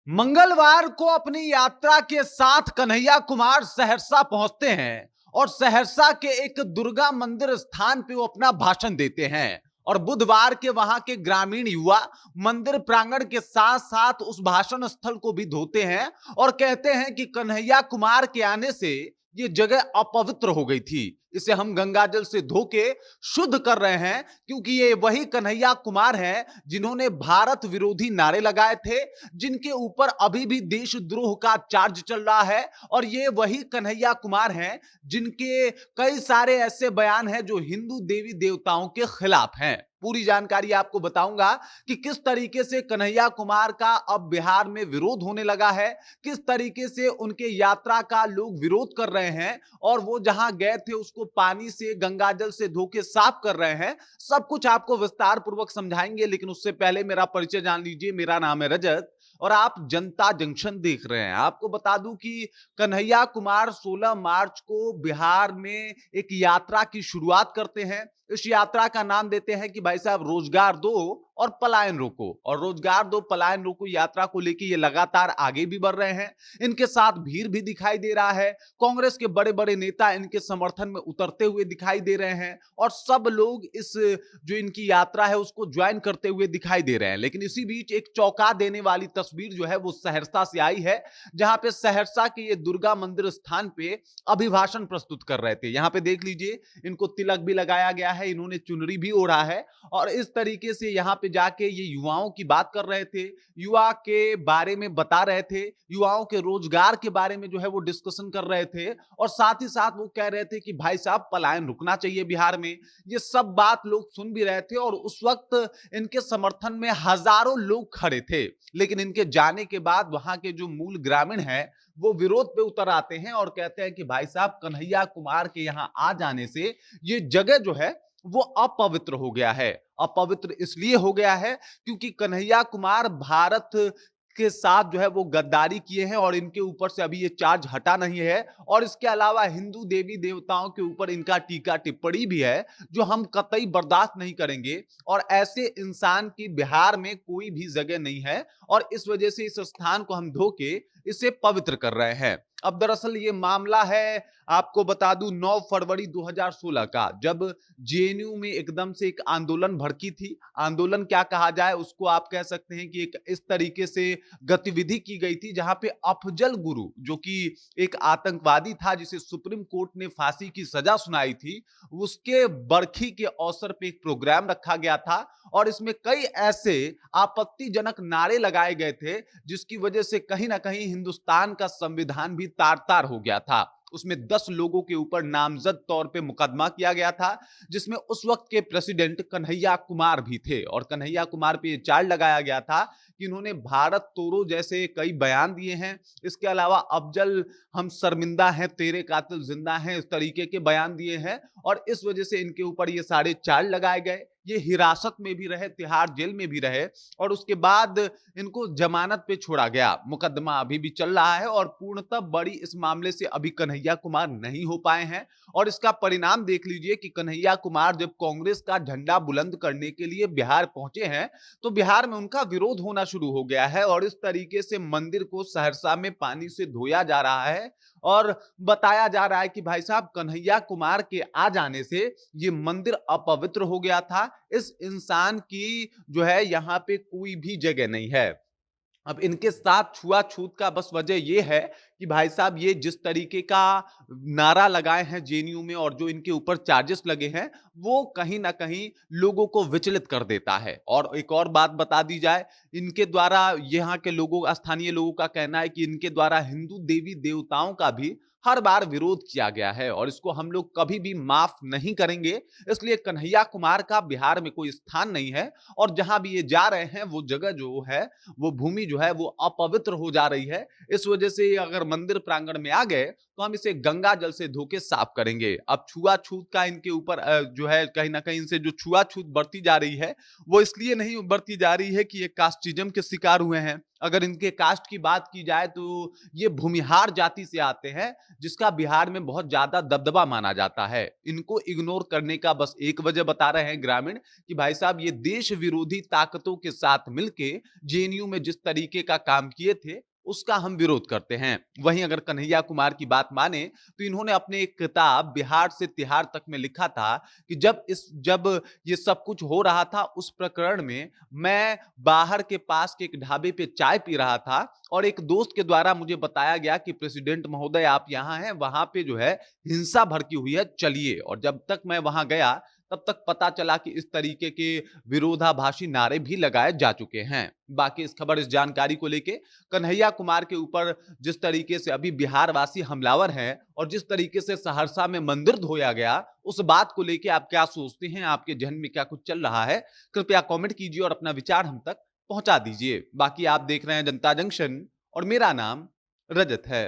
मंगलवार को अपनी यात्रा के साथ कन्हैया कुमार सहरसा पहुंचते हैं और सहरसा के एक दुर्गा मंदिर स्थान पे वो अपना भाषण देते हैं। और बुधवार के वहां के ग्रामीण युवा मंदिर प्रांगण के साथ साथ उस भाषण स्थल को भी धोते हैं और कहते हैं कि कन्हैया कुमार के आने से ये जगह अपवित्र हो गई थी, इसे हम गंगाजल से धो के शुद्ध कर रहे हैं, क्योंकि ये वही कन्हैया कुमार हैं जिन्होंने भारत विरोधी नारे लगाए थे, जिनके ऊपर अभी भी देशद्रोह का चार्ज चल रहा है। और ये वही कन्हैया कुमार हैं जिनके कई सारे ऐसे बयान हैं जो हिंदू देवी देवताओं के खिलाफ हैं। पूरी जानकारी आपको बताऊंगा कि किस तरीके से कन्हैया कुमार का अब बिहार में विरोध होने लगा है, किस तरीके से उनके यात्रा का लोग विरोध कर रहे हैं और वो जहां गए थे उसको पानी से गंगाजल से धो के साफ कर रहे हैं। सब कुछ आपको विस्तार पूर्वक समझाएंगे, लेकिन उससे पहले मेरा परिचय जान लीजिए। मेरा नाम है रजत और आप जनता जंक्शन देख रहे हैं। आपको बता दूं कि कन्हैया कुमार 16 मार्च को बिहार में एक यात्रा की शुरुआत करते हैं। इस यात्रा का नाम देते हैं कि भाई साहब रोजगार दो और पलायन रोको। और रोजगार दो पलायन रोको यात्रा को लेकर ये लगातार आगे भी बढ़ रहे हैं। इनके साथ भीड़ भी दिखाई दे रहा है। कांग्रेस के बड़े बड़े नेता इनके समर्थन में उतरते हुए दिखाई दे रहे हैं और सब लोग इस जो इनकी यात्रा है उसको ज्वाइन करते हुए दिखाई दे रहे हैं। लेकिन इसी बीच एक चौंका देने वाली तस्वीर जो है वो सहरसा से आई है, जहां पे सहरसा के ये दुर्गा मंदिर स्थान पे अभिभाषण प्रस्तुत कर रहे थे। यहां पे देख लीजिए, इनको तिलक भी लगाया गया है, इन्होंने चुनरी भी ओढ़ा है और इस तरीके से यहां पे जाके ये युवाओं की बात कर रहे थे, युवा के बारे में बता रहे थे, युवाओं के रोजगार के बारे में जो है वो डिस्कशन कर रहे थे और साथ ही साथ वो कह रहे थे कि भाई साहब पलायन रुकना चाहिए बिहार में। ये सब बात लोग सुन भी रहे थे और उस वक्त इनके समर्थन में हजारों लोग खड़े थे। लेकिन इनके जाने के बाद वहां के जो मूल ग्रामीण हैं वो विरोध पे उतर आते हैं और कहते हैं कि भाई साहब कन्हैया कुमार के यहां आ जाने से ये जगह जो है वो अपवित्र हो गया है। अपवित्र इसलिए हो गया है क्योंकि कन्हैया कुमार भारत के साथ जो है वो गद्दारी किए हैं और इनके ऊपर से अभी ये चार्ज हटा नहीं है। और इसके अलावा हिंदू देवी देवताओं के ऊपर इनका टीका टिप्पणी भी है जो हम कतई बर्दाश्त नहीं करेंगे। और ऐसे इंसान की बिहार में कोई भी जगह नहीं है और इस वजह से इस स्थान को हम धो के इसे पवित्र कर रहे हैं। अब दरअसल ये मामला है, आपको बता दूं, 9 फरवरी 2016 का, जब जेएनयू में एकदम से एक आंदोलन भड़की थी। आंदोलन क्या कहा जाए उसको, आप कह सकते हैं कि एक इस तरीके से गतिविधि की गई थी जहां पे अफजल गुरु, जो कि एक आतंकवादी था जिसे सुप्रीम कोर्ट ने फांसी की सजा सुनाई थी, उसके बरखी के अवसर पे एक प्रोग्राम रखा गया था और इसमें कई ऐसे आपत्तिजनक नारे लगाए गए थे जिसकी वजह से कहीं ना कहीं हिंदुस्तान का संविधान भी तार तार हो गया था। उसमें 10 लोगों के ऊपर नामजद तौर पे मुकदमा किया गया था, जिसमें उस वक्त के प्रेसिडेंट कन्हैया कुमार भी थे। और कन्हैया कुमार पे ये चार्ज लगाया गया था कि इन्होंने भारत तोड़ो जैसे कई बयान दिए हैं। इसके अलावा अफजल हम शर्मिंदा हैं, तेरे कातिल जिंदा हैं, इस तरीके के बयान दिए हैं और इस वजह से इनके ऊपर ये सारे चार्ज लगाए गए। ये हिरासत में भी रहे, तिहाड़ जेल में भी रहे और उसके बाद इनको जमानत पे छोड़ा गया। मुकदमा अभी भी चल रहा है और पूर्णतः बड़ी इस मामले से अभी कन्हैया कुमार नहीं हो पाए हैं। और इसका परिणाम देख लीजिए कि कन्हैया कुमार जब कांग्रेस का झंडा बुलंद करने के लिए बिहार पहुंचे हैं तो बिहार में उनका विरोध होना शुरू हो गया है और इस तरीके से मंदिर को सहरसा में पानी से धोया जा रहा है और बताया जा रहा है कि भाई साहब कन्हैया कुमार के आ जाने से ये मंदिर अपवित्र हो गया था। इस इंसान की जो है यहाँ पे कोई भी जगह नहीं है। अब इनके साथ छुआछूत का बस वजह यह है कि भाई साहब ये जिस तरीके का नारा लगाए हैं जेएनयू में और जो इनके ऊपर चार्जेस लगे हैं वो कहीं ना कहीं लोगों को विचलित कर देता है। और एक और बात बता दी जाए, इनके द्वारा यहाँ के लोगों, स्थानीय लोगों का कहना है कि इनके द्वारा हिंदू देवी देवताओं का भी हर बार विरोध किया गया है और इसको हम लोग कभी भी माफ नहीं करेंगे। इसलिए कन्हैया कुमार का बिहार में कोई स्थान नहीं है और जहां भी ये जा रहे हैं वो जगह जो है, वो भूमि जो है वो अपवित्र हो जा रही है। इस वजह से अगर मंदिर प्रांगण में आ गए तो हम इसे गंगा जल से धो के साफ करेंगे। अब छुआछूत का इनके ऊपर जो है कहीं ना कहीं इनसे जो छुआछूत बढ़ती जा रही है वो इसलिए नहीं बढ़ती जा रही है कि ये कास्टिज्म के शिकार हुए हैं, अगर इनके कास्ट की बात की जाए तो ये भूमिहार जाति से आते हैं, जिसका बिहार में बहुत ज्यादा दबदबा माना जाता है। इनको इग्नोर करने का बस एक वजह बता रहे हैं ग्रामीण कि भाई साहब ये देश विरोधी ताकतों के साथ मिलके जेएनयू में जिस तरीके का काम किए थे उसका हम विरोध करते हैं। वहीं अगर कन्हैया कुमार की बात माने तो इन्होंने अपने एक किताब बिहार से तिहार तक में लिखा था कि जब ये सब कुछ हो रहा था उस प्रकरण में मैं बाहर के पास के एक ढाबे पे चाय पी रहा था और एक दोस्त के द्वारा मुझे बताया गया कि प्रेसिडेंट महोदय आप यहाँ हैं, वहां पे जो है हिंसा भड़की हुई है, चलिए। और जब तक मैं वहां गया तब तक पता चला कि इस तरीके के विरोधाभासी नारे भी लगाए जा चुके हैं। बाकी इस खबर, इस जानकारी को लेके कन्हैया कुमार के ऊपर जिस तरीके से अभी बिहार वासी हमलावर हैं और जिस तरीके से सहरसा में मंदिर धोया गया, उस बात को लेके आप क्या सोचते हैं? आपके जहन में क्या कुछ चल रहा है? कृपया कमेंट कीजिए और अपना विचार हम तक पहुंचा दीजिए। बाकी आप देख रहे हैं जनता जंक्शन और मेरा नाम रजत है।